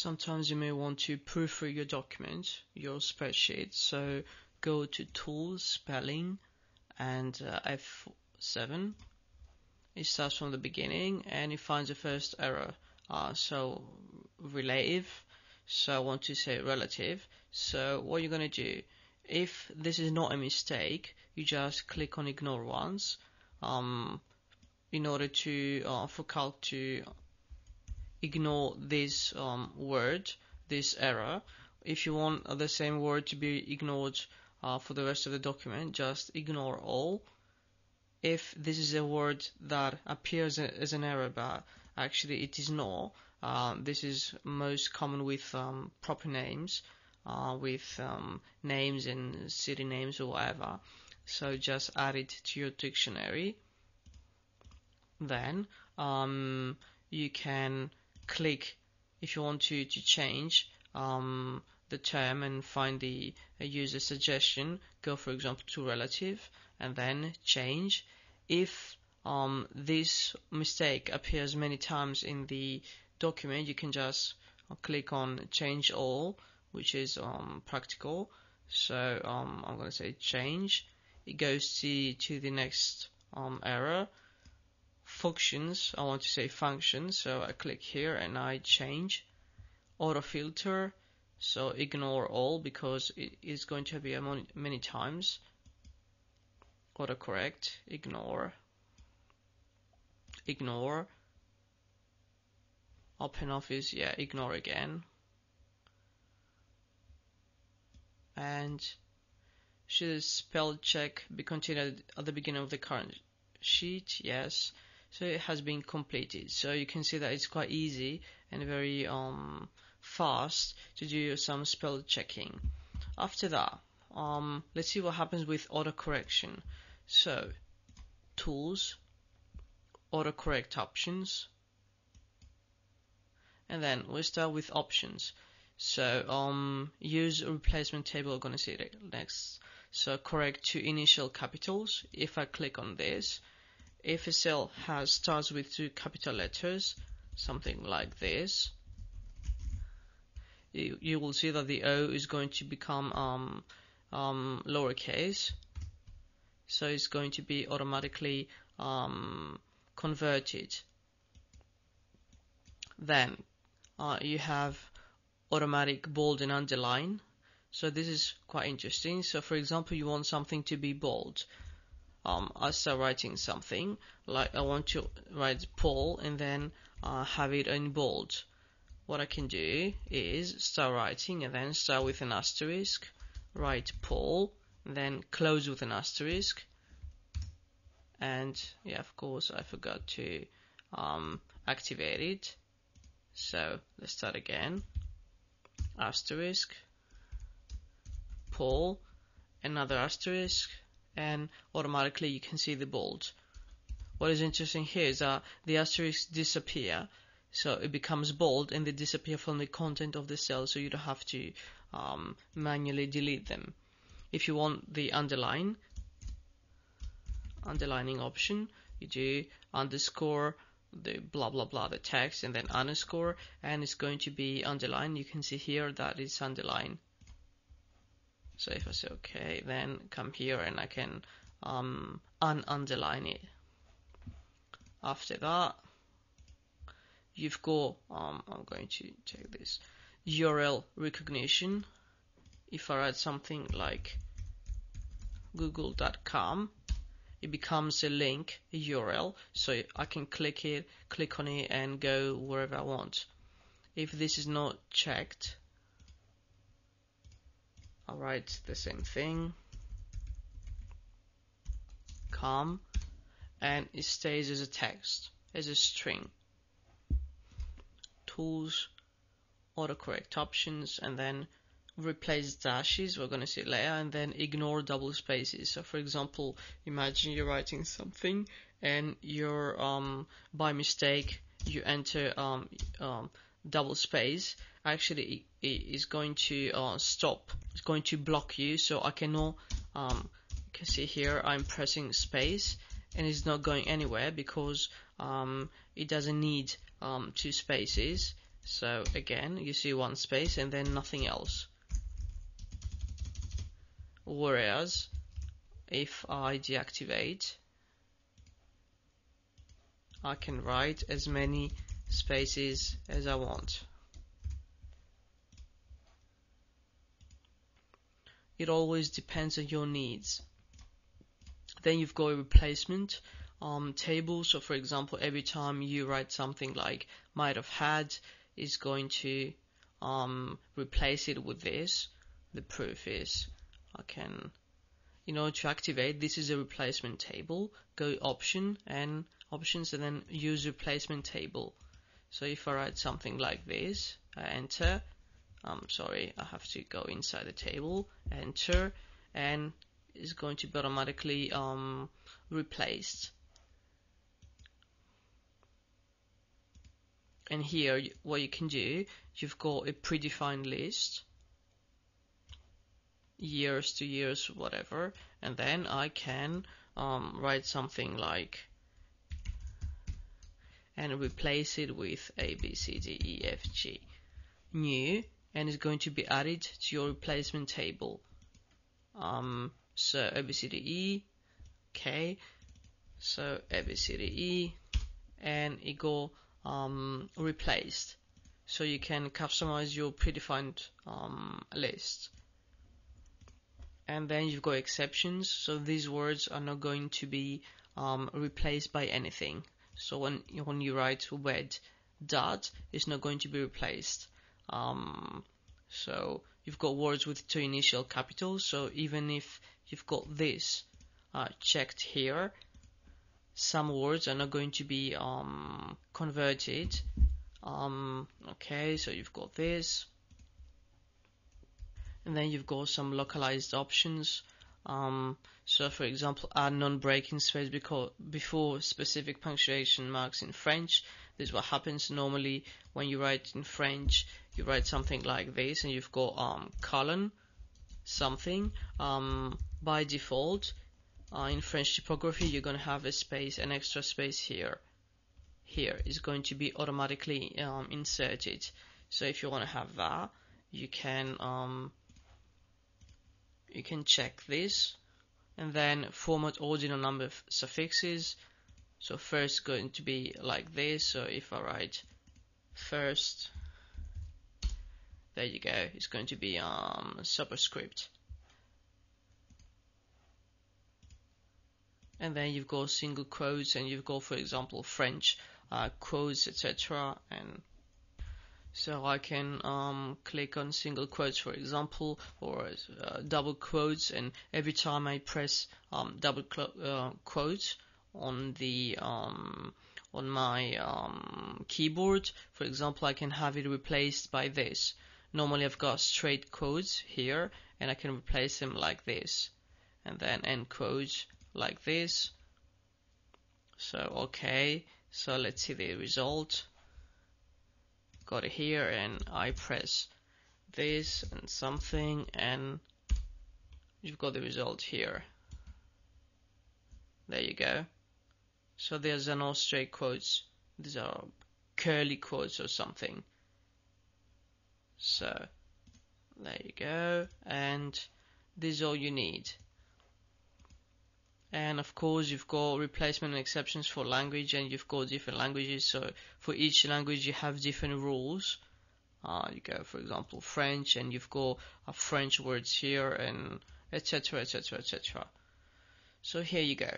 Sometimes you may want to proofread your document, your spreadsheet, so go to Tools, Spelling, and F7. It starts from the beginning and it finds the first error. So relative, so I want to say relative. So what you're going to do, if this is not a mistake, you just click on Ignore once in order to for Calc to ignore this word, this error. If you want the same word to be ignored for the rest of the document, just ignore all. If this is a word that appears as an error but actually it is not, this is most common with proper names, with names and city names or whatever, so just add it to your dictionary. Then you can click if you want to change the term and find the user suggestion. Go for example to relative and then change. If this mistake appears many times in the document, you can just click on change all, which is practical. So I'm going to say change. It goes to the next error. Functions, I want to say function, so I click here and I change. Auto filter, so ignore all because it is going to be many times. AutoCorrect, ignore. OpenOffice, yeah, ignore again. And should spell check be continued at the beginning of the current sheet? Yes. So it has been completed. So you can see that it's quite easy and very fast to do some spell checking. After that, let's see what happens with autocorrection. So Tools, AutoCorrect options, and then we start with options. So use replacement table, I'm going to see it next. So correct to initial capitals. If I click on this, if a cell starts with 2 capital letters, something like this, you will see that the O is going to become lowercase, so it's going to be automatically converted. Then you have automatic bold and underline. So this is quite interesting. So for example, you want something to be bold. I start writing something, like I want to write Paul and then have it in bold. What I can do is start writing and then start with an asterisk, write Paul, and then close with an asterisk. And yeah, of course, I forgot to activate it. So let's start again. Asterisk, Paul, another asterisk, and automatically you can see the bold. What is interesting here is that the asterisks disappear, so it becomes bold and they disappear from the content of the cell, so you don't have to manually delete them. If you want the underlining option, you do underscore the blah blah blah, the text, and then underscore, and it's going to be underlined. You can see here that it's underlined. So if I say okay, then come here and I can underline it. After that, you've got I'm going to take this URL recognition. If I write something like google.com, it becomes a link, a URL, so I can click on it and go wherever I want. If this is not checked, I'll write the same thing, com, and it stays as a text, as a string. Tools, AutoCorrect options, and then replace dashes, we're going to see it later, and then ignore double spaces. So for example, imagine you're writing something and you're by mistake you enter double space. Actually it is going to stop, it's going to block you, so I cannot you can see here I'm pressing space and it's not going anywhere because it doesn't need 2 spaces. So again, you see one space and then nothing else. Whereas if I deactivate, I can write as many spaces as I want. It always depends on your needs. Then you've got a replacement table. So for example, every time you write something like might have had, is going to replace it with this. The proof is I can, in order to activate, this is a replacement table. Go options and then use replacement table. So if I write something like this, I enter. Sorry, I have to go inside the table, enter, and it's going to be automatically replaced. And here, what you can do, you've got a predefined list, years to years, whatever, and then I can write something like, and replace it with A, B, C, D, E, F, G, new, and it's going to be added to your replacement table. So A, B, C, D, E, okay, so A, B, C, D, E, and it go replaced. So you can customize your predefined list. And then you've got exceptions, so these words are not going to be replaced by anything. So when you write wed dot, it's not going to be replaced. So you've got words with two initial capitals, so even if you've got this checked here, some words are not going to be converted. Okay, so you've got this, and then you've got some localized options. So for example, add non-breaking space before specific punctuation marks in French. This is what happens normally when you write in French. You write something like this, and you've got colon something. By default, in French typography, you're going to have a space, an extra space here. Here is going to be automatically inserted. So if you want to have that, you can check this, and then format ordinal number of suffixes. So first going to be like this. So if I write first, there you go, it's going to be superscript. And then you've got single quotes, and you've got, for example, French quotes, etc. And so I can click on single quotes, for example, or double quotes, and every time I press double quotes on the on my keyboard, for example, I can have it replaced by this. Normally I've got straight quotes here, and I can replace them like this, and then end quotes like this. So okay, so let's see the result. Got it here, and I press this and something, and you've got the result here. There you go. So there's no straight quotes, these are curly quotes or something. So there you go, and this is all you need. And of course you've got replacement and exceptions for language, and you've got different languages, so for each language you have different rules. You go, for example, French, and you've got French words here, and etc, etc, etc. So here you go.